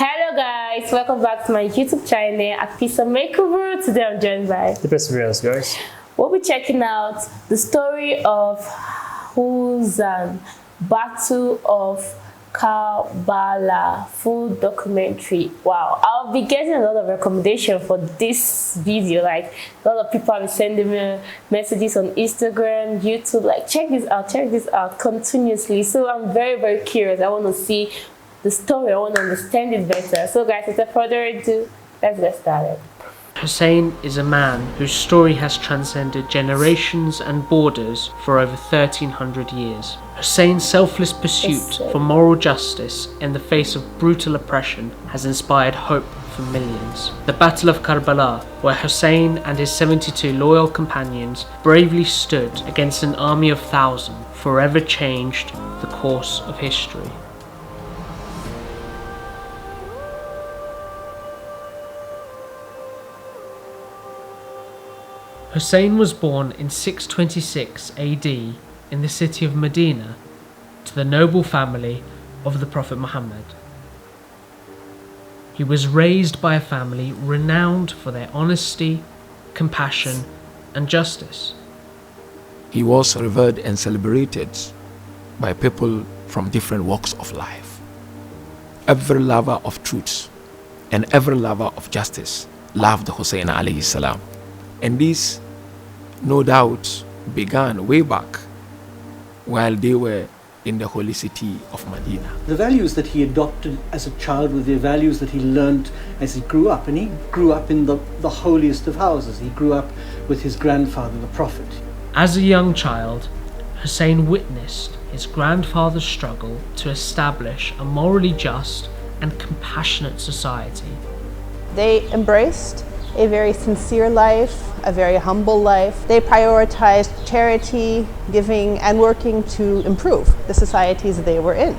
Hello guys, welcome back to my YouTube channel at Peace and Makeover. Today I'm joined by the Perseverance guys. We'll be checking out the story of Hussain, Battle of Karbala, full documentary. Wow, I'll be getting a lot of recommendation for this video. Like a lot of people have been sending me messages on Instagram, YouTube, like check this out continuously. So I'm very curious. I want to see the story, I want to understand it better. So guys, without further ado, let's get started. Hussain is a man whose story has transcended generations and borders for over 1300 years. Hussain's selfless pursuit for moral justice in the face of brutal oppression has inspired hope for millions. The Battle of Karbala, where Hussain and his 72 loyal companions bravely stood against an army of thousands, forever changed the course of history. Hussain was born in 626 AD in the city of Medina to the noble family of the Prophet Muhammad. He was raised by a family renowned for their honesty, compassion, and justice. He was revered and celebrated by people from different walks of life. Every lover of truth and every lover of justice loved Hussain alayhi salam. And this, no doubt, began way back while they were in the holy city of Medina. The values that he adopted as a child were the values that he learned as he grew up. And he grew up in the holiest of houses. He grew up with his grandfather, the Prophet. As a young child, Hussain witnessed his grandfather's struggle to establish a morally just and compassionate society. They embraced a very sincere life, a very humble life. They prioritized charity, giving, and working to improve the societies they were in.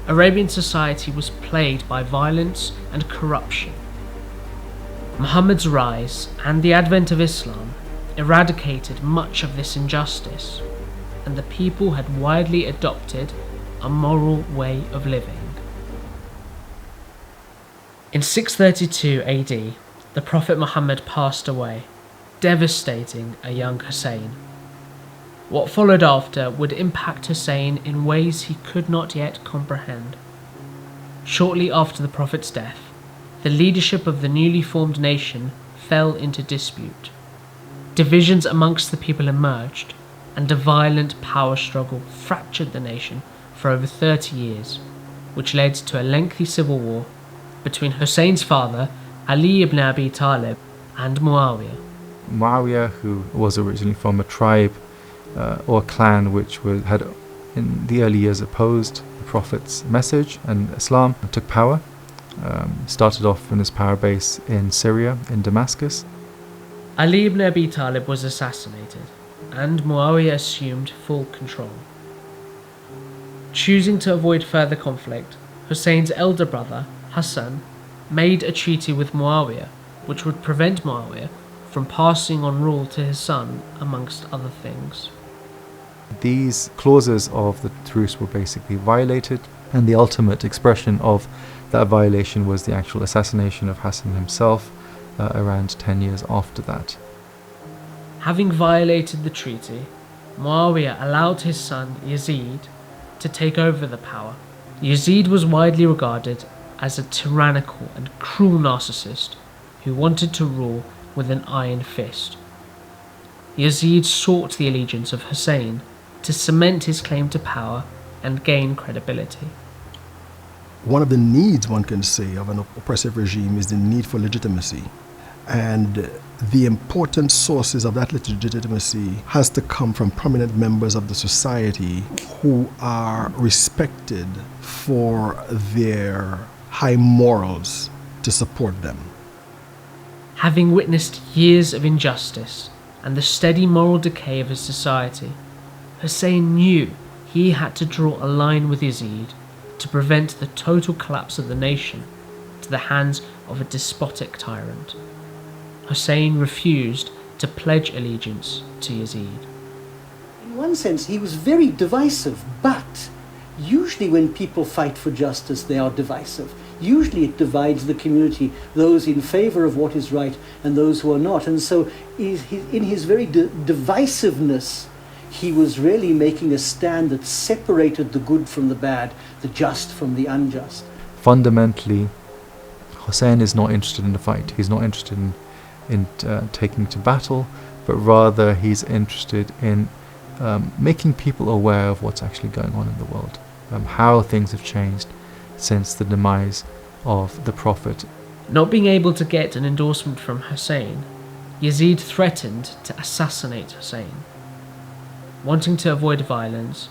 Arabian society was plagued by violence and corruption. Muhammad's rise and the advent of Islam eradicated much of this injustice, and the people had widely adopted a moral way of living. In 632 AD, the Prophet Muhammad passed away, devastating a young Hussain. What followed after would impact Hussain in ways he could not yet comprehend. Shortly after the Prophet's death, the leadership of the newly formed nation fell into dispute. Divisions amongst the people emerged, and a violent power struggle fractured the nation for over 30 years, which led to a lengthy civil war between Hussein's father, Ali ibn Abi Talib, and Muawiyah. Muawiyah, who was originally from a tribe or clan which had in the early years opposed the Prophet's message and Islam, took power. Started off in his power base in Syria, in Damascus. Ali ibn Abi Talib was assassinated, and Muawiyah assumed full control. Choosing to avoid further conflict, Hussein's elder brother, Hussain, made a treaty with Muawiyah, which would prevent Muawiyah from passing on rule to his son, amongst other things. These clauses of the truce were basically violated, and the ultimate expression of that violation was the actual assassination of Hussain himself around 10 years after that. Having violated the treaty, Muawiyah allowed his son Yazid to take over the power. Yazid was widely regarded as a tyrannical and cruel narcissist who wanted to rule with an iron fist. Yazid sought the allegiance of Hussain to cement his claim to power and gain credibility. One of the needs, one can say, of an oppressive regime is the need for legitimacy. And the important sources of that legitimacy has to come from prominent members of the society who are respected for their high morals to support them. Having witnessed years of injustice and the steady moral decay of his society, Hussain knew he had to draw a line with Yazid to prevent the total collapse of the nation to the hands of a despotic tyrant. Hussain refused to pledge allegiance to Yazid. In one sense, he was very divisive, but usually when people fight for justice, they are divisive. usually it divides the community, those in favor of what is right and those who are not. And so in his very divisiveness, he was really making a stand that separated the good from the bad, the just from the unjust. Fundamentally, Hussain is not interested in the fight. He's not interested in taking to battle, but rather he's interested in making people aware of what's actually going on in the world, how things have changed since the demise of the Prophet. Not being able to get an endorsement from Hussain, Yazid threatened to assassinate Hussain. Wanting to avoid violence,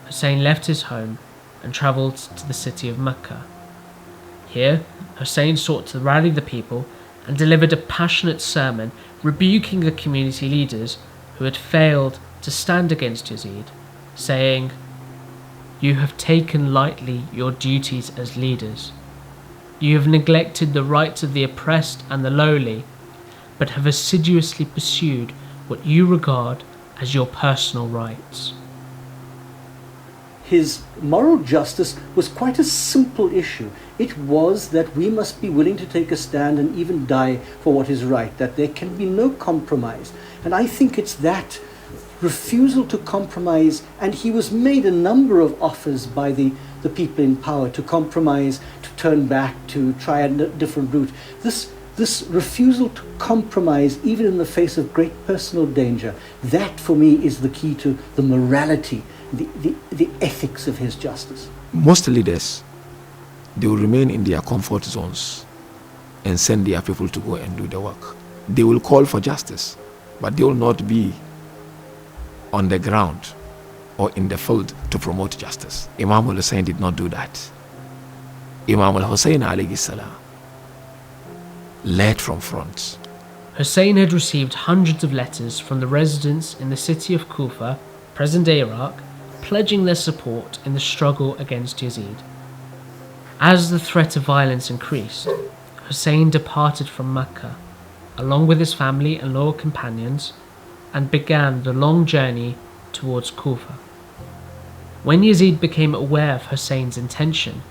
Hussain left his home and travelled to the city of Mecca. Here, Hussain sought to rally the people and delivered a passionate sermon rebuking the community leaders who had failed to stand against Yazid, saying, "You have taken lightly your duties as leaders. You have neglected the rights of the oppressed and the lowly, but have assiduously pursued what you regard as your personal rights." His moral justice was quite a simple issue. It was that we must be willing to take a stand and even die for what is right, that there can be no compromise. And I think it's that refusal to compromise, and he was made a number of offers by the people in power to compromise, to turn back, to try a different route. This refusal to compromise, even in the face of great personal danger, that for me is the key to the morality, the ethics of his justice. Most leaders, they will remain in their comfort zones and send their people to go and do the work. They will call for justice, but they will not be on the ground or in the field to promote justice. Imam al-Hussain did not do that. Imam al-Hussain alayhi salam led from front. Hussain had received hundreds of letters from the residents in the city of Kufa, present-day Iraq, pledging their support in the struggle against Yazid. As the threat of violence increased, Hussain departed from Mecca, along with his family and loyal companions, and began the long journey towards Kufa. When Yazid became aware of Hussain's intention,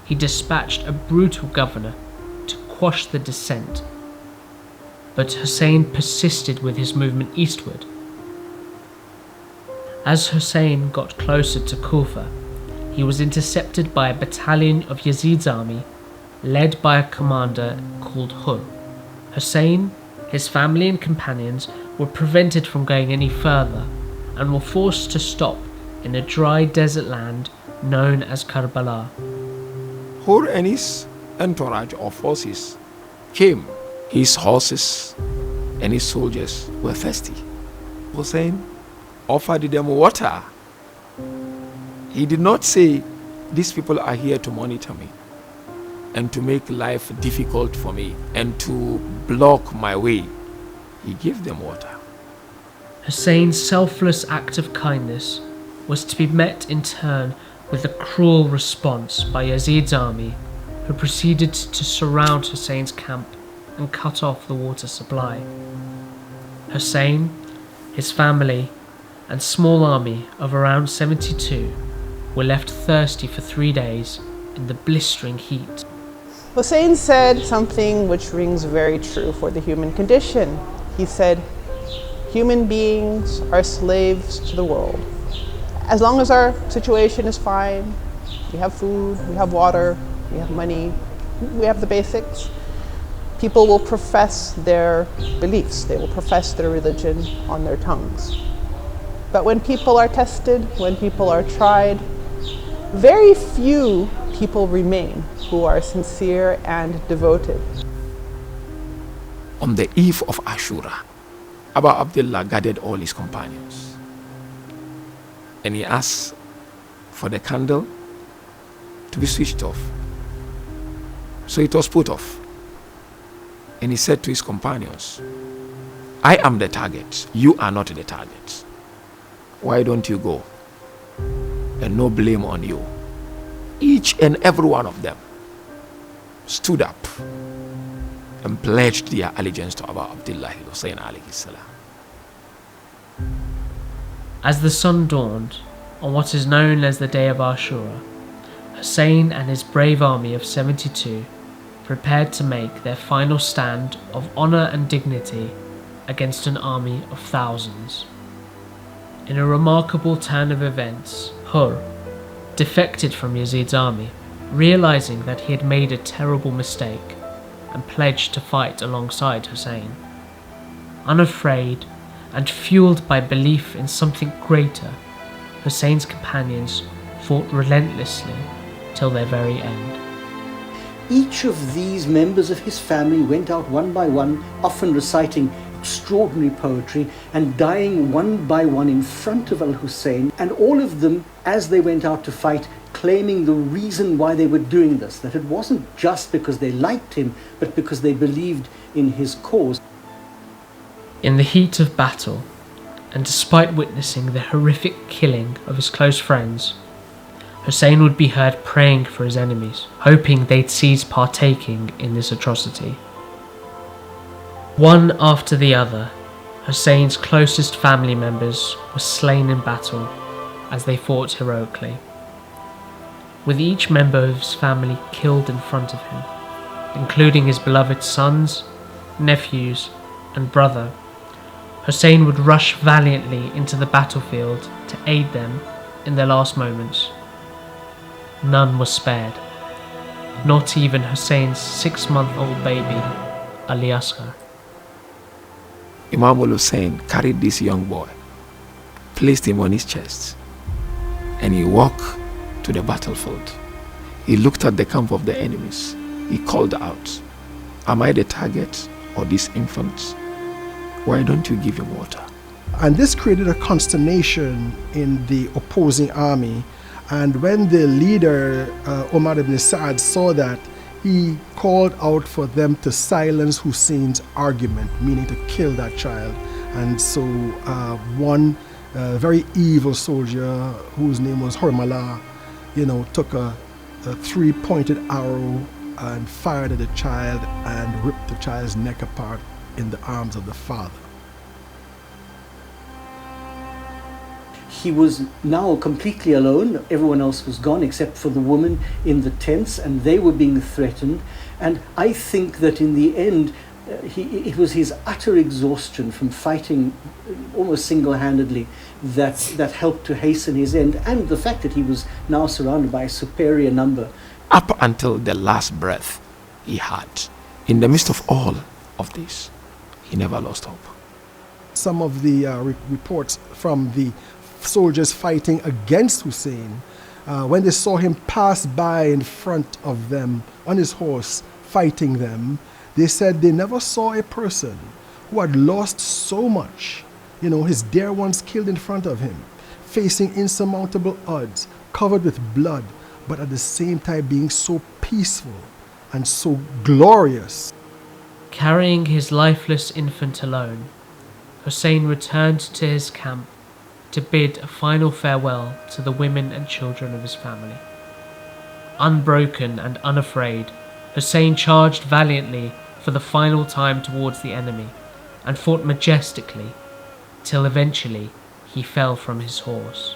he dispatched a brutal governor to quash the dissent, but Hussain persisted with his movement eastward. As Hussain got closer to Kufa, he was intercepted by a battalion of Yazid's army, led by a commander called Hur. Hussain, his family and companions were prevented from going any further and were forced to stop in a dry desert land known as Karbala. Hur and his entourage of forces came. His horses and his soldiers were thirsty. Hussain offered them water. He did not say, "These people are here to monitor me and to make life difficult for me and to block my way." He gave them water. Hussain's selfless act of kindness was to be met in turn with a cruel response by Yazid's army, who proceeded to surround Hussein's camp and cut off the water supply. Hussain, his family, and small army of around 72 were left thirsty for 3 days in the blistering heat. Hussain said something which rings very true for the human condition. He said, "Human beings are slaves to the world. As long as our situation is fine, we have food, we have water, we have money, we have the basics, people will profess their beliefs, they will profess their religion on their tongues. But when people are tested, when people are tried, very few people remain who are sincere and devoted." On the eve of Ashura, Abu Abdullah gathered all his companions and he asked for the candle to be switched off. So it was put off. And he said to his companions, "I am the target, you are not the target. Why don't you go? And no blame on you." Each and every one of them stood up and pledged their allegiance to Abu Abdullah Hussain alayhi salam. As the sun dawned on what is known as the day of Ashura, Hussain and his brave army of 72 prepared to make their final stand of honour and dignity against an army of thousands. In a remarkable turn of events, Hur defected from Yazid's army, realising that he had made a terrible mistake, and pledged to fight alongside Hussain. Unafraid and fueled by belief in something greater, Hussain's companions fought relentlessly till their very end. Each of these members of his family went out one by one, often reciting extraordinary poetry and dying one by one in front of Al-Hussein, and all of them, as they went out to fight, claiming the reason why they were doing this, that it wasn't just because they liked him, but because they believed in his cause. In the heat of battle, and despite witnessing the horrific killing of his close friends, Hussain would be heard praying for his enemies, hoping they'd cease partaking in this atrocity. One after the other, Hussain's closest family members were slain in battle as they fought heroically, with each member of his family killed in front of him, including his beloved sons, nephews, and brother. Hussain would rush valiantly into the battlefield to aid them in their last moments. None was spared, not even Hussain's 6-month-old baby, Ali Asghar. Imam Hussain carried this young boy, placed him on his chest, and he walked to the battlefield. He looked at the camp of the enemies. He called out, "Am I the target or this infant? Why don't you give him water?" And this created a consternation in the opposing army. And when the leader, Omar ibn Sa'ad, saw that, he called out for them to silence Hussein's argument, meaning to kill that child. And so one very evil soldier, whose name was Hormala, took a 3-pointed arrow and fired at the child and ripped the child's neck apart in the arms of the father. He was now completely alone. Everyone else was gone except for the woman in the tents, and they were being threatened. And I think that in the end, it was his utter exhaustion from fighting almost single-handedly that helped to hasten his end, and the fact that he was now surrounded by a superior number. Up until the last breath he had, in the midst of all of this, he never lost hope. Some of the reports from the soldiers fighting against Hussain, when they saw him pass by in front of them on his horse fighting them, they said they never saw a person who had lost so much, his dear ones killed in front of him, facing insurmountable odds, covered with blood, but at the same time being so peaceful and so glorious. Carrying his lifeless infant alone, Hussain returned to his camp to bid a final farewell to the women and children of his family. Unbroken and unafraid, Hussain charged valiantly for the final time towards the enemy and fought majestically till eventually he fell from his horse.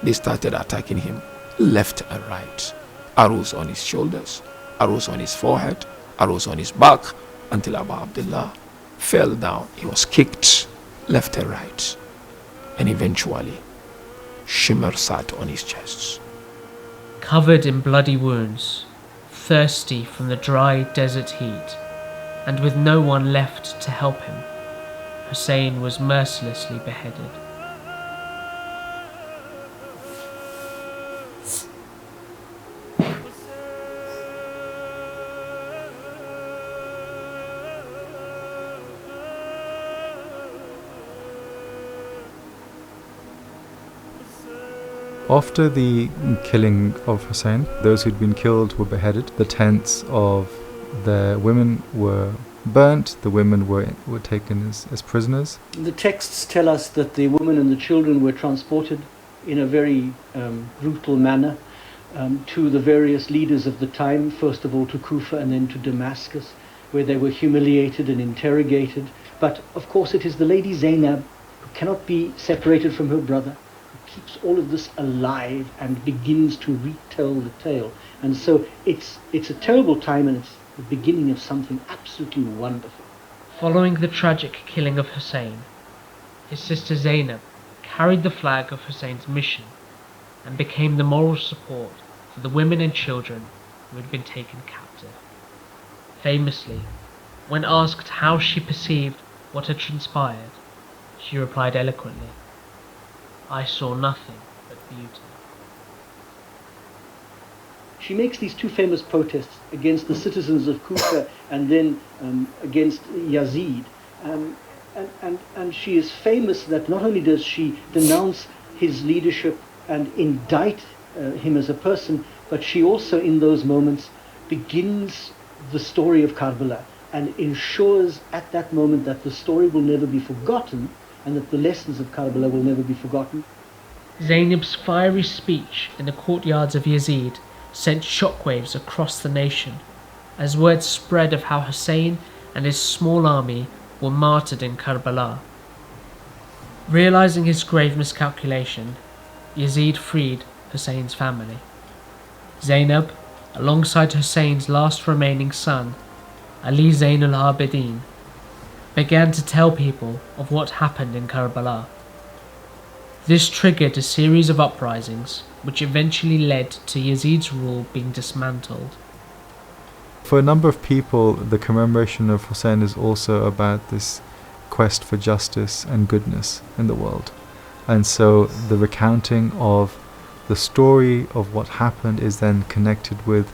They started attacking him left and right. Arrows on his shoulders, arrows on his forehead, arrows on his back, until Abu Abdullah fell down. He was kicked left and right. And eventually, Shimmer sat on his chest. Covered in bloody wounds, thirsty from the dry desert heat, and with no one left to help him, Hussain was mercilessly beheaded. After the killing of Hussain, those who'd been killed were beheaded. The tents of the women were burnt. The women were taken as prisoners. The texts tell us that the women and the children were transported in a very brutal manner to the various leaders of the time, first of all to Kufa and then to Damascus, where they were humiliated and interrogated. But of course it is the lady Zainab who cannot be separated from her brother, who keeps all of this alive and begins to retell the tale. And so it's a terrible time, and it's the beginning of something absolutely wonderful. Following the tragic killing of Hussain, his sister Zainab carried the flag of Hussein's mission and became the moral support for the women and children who had been taken captive. Famously, when asked how she perceived what had transpired, she replied eloquently, "I saw nothing but beauty." She makes these two famous protests against the citizens of Kufa and then against Yazid. And she is famous that not only does she denounce his leadership and indict him as a person, but she also in those moments begins the story of Karbala and ensures at that moment that the story will never be forgotten and that the lessons of Karbala will never be forgotten. Zainab's fiery speech in the courtyards of Yazid sent shockwaves across the nation, as word spread of how Hussein and his small army were martyred in Karbala. Realizing his grave miscalculation, Yazid freed Hussein's family. Zainab, alongside Hussein's last remaining son, Ali Zain al-Abidin, began to tell people of what happened in Karbala. This triggered a series of uprisings, which eventually led to Yazid's rule being dismantled. For a number of people, the commemoration of Hussein is also about this quest for justice and goodness in the world. And so the recounting of the story of what happened is then connected with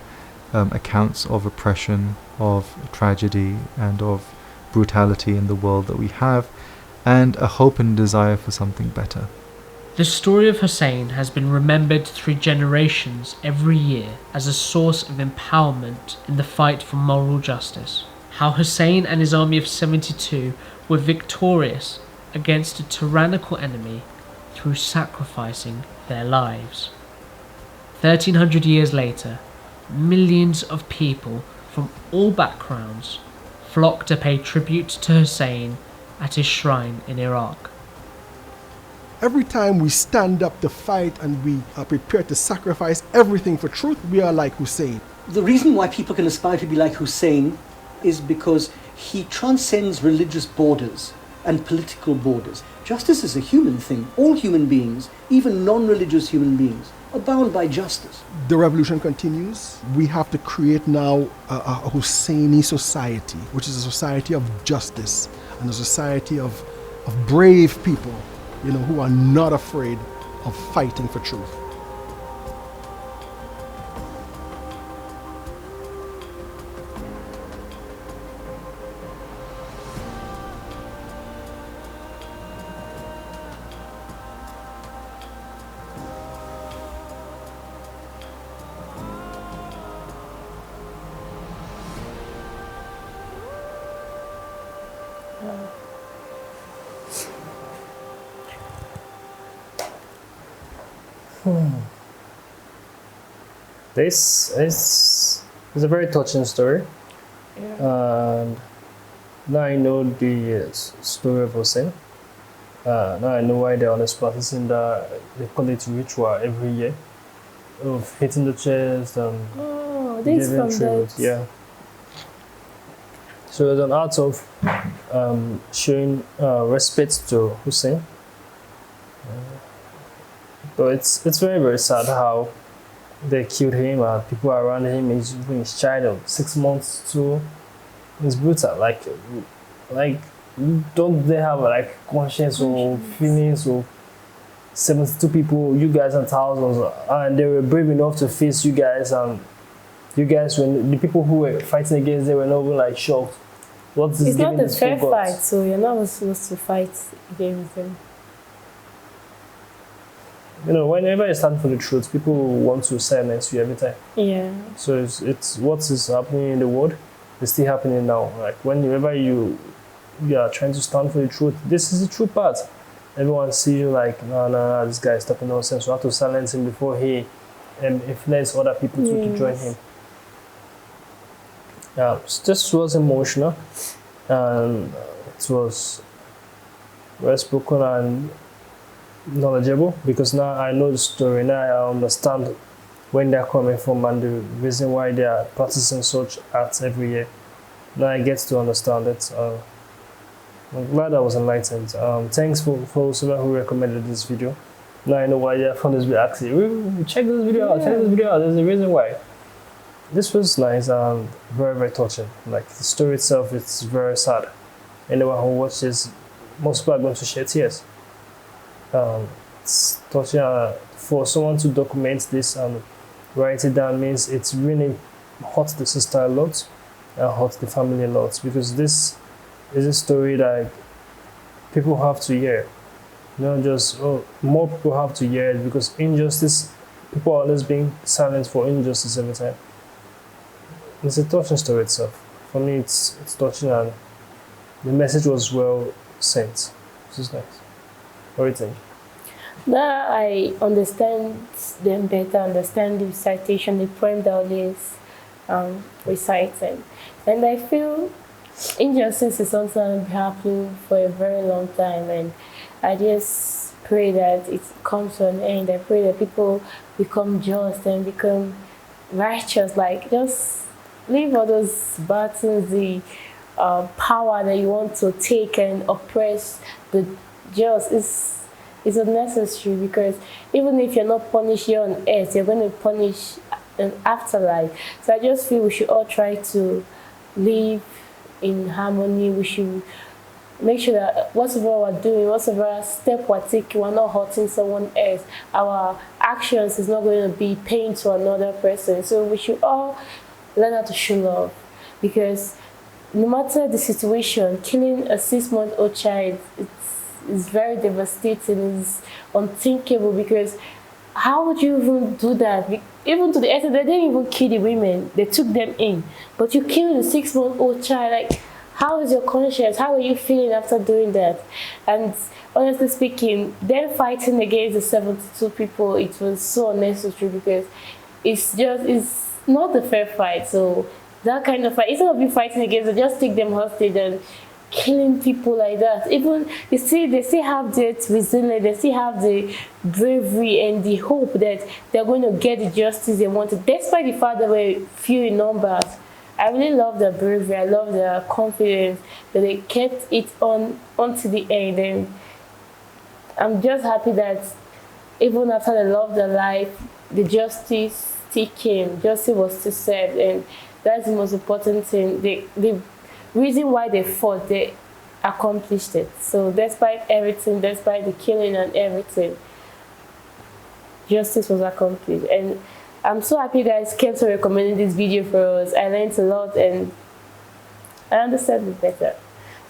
accounts of oppression, of tragedy, and of brutality in the world that we have, and a hope and desire for something better. The story of Hussein has been remembered through generations every year as a source of empowerment in the fight for moral justice. How Hussein and his army of 72 were victorious against a tyrannical enemy through sacrificing their lives. 1300 years later, millions of people from all backgrounds flocked to pay tribute to Hussein at his shrine in Iraq. Every time we stand up to fight and we are prepared to sacrifice everything for truth, we are like Hussein. The reason why people can aspire to be like Hussein is because he transcends religious borders and political borders. Justice is a human thing. All human beings, even non-religious human beings, are bound by justice. The revolution continues. We have to create now a Husseini society, which is a society of justice and a society of brave people, who are not afraid of fighting for truth. This is a very touching story. And now I know the story of Hussein. Now I know why they're always practicing they call it ritual every year of hitting the chest and this giving from tribute. that. Yeah. So it's an art of showing respect to Hussein. But it's very, very sad how they killed him and people around him. He's his child of 6 months too. It's brutal. Like don't they have conscience or feelings or 72 people, you guys and thousands, and they were brave enough to face you guys, and you guys, when the people who were fighting against them were not even shocked. It's not a fair fight, so you're not supposed to fight against them. Whenever you stand for the truth, people want to silence you every time. Yeah. So it's what is happening in the world is still happening now. Whenever you are trying to stand for the truth, this is the true part. Everyone sees you no, this guy is talking nonsense. We have to silence him before he influences other people to join him. This was emotional, and it was well spoken, and knowledgeable because now I know the story. Now I understand when they're coming from and the reason why they are practicing such acts every year. Now I get to understand it. I'm glad I was enlightened. Thanks for someone who recommended this video. Now I know why I found this video. Actually, check this video out. Check this video out. There's a reason why. This was nice and very, very touching. Like the story itself, it's very sad. Anyone who watches, most people are going to shed tears. It's touching. For someone to document this and write it down means it's really hurt the sister a lot and hurt the family a lot, because this is a story that people have to hear. Not just more people have to hear it, because injustice, people are always being silent for injustice every time. It's a touching story itself. For me, it's touching, and the message was well sent, which is nice. What do you think? Now I understand them better, understand the recitation, the poem that always reciting. And I feel injustice is something that been happening for a very long time, and I just pray that it comes to an end. I pray that people become just and become righteous, like just leave all those battles, the power that you want to take and oppress the just is unnecessary, because even if you're not punished here on earth, you're going to punish an afterlife. So I just feel we should all try to live in harmony. We should make sure that whatever we're doing, whatever step we're taking, we're not hurting someone else. Our actions is not going to be pain to another person. So we should all learn how to show love, because no matter the situation, killing a 6-month-old child, it's very devastating, it's unthinkable, because how would you even do that? Even to the extent they didn't even kill the women, they took them in. But you killed a 6-month-old child, like, how is your conscience? How are you feeling after doing that? And honestly speaking, them fighting against the 72 people, it was so unnecessary, because it's not a fair fight. So that kind of fight, instead of you fighting against it, just take them hostage and killing people like that. Even you see, they still have that resilience, they still have the bravery and the hope that they're going to get the justice they wanted, despite the fact that we're few in numbers. I really love their bravery, I love their confidence that they kept it on to the end. And I'm just happy that even after they lost their life, the justice still came, justice was still served, and that's the most important thing. The reason why they fought, they accomplished it. So despite everything, despite the killing and everything, justice was accomplished. And I'm so happy you guys kept on recommending this video for us. I learned a lot and I understand it better.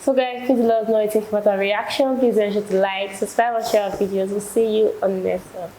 So guys, please let us know what you think about our reaction. Please don't forget to like, subscribe and share our videos. We'll see you on the next one.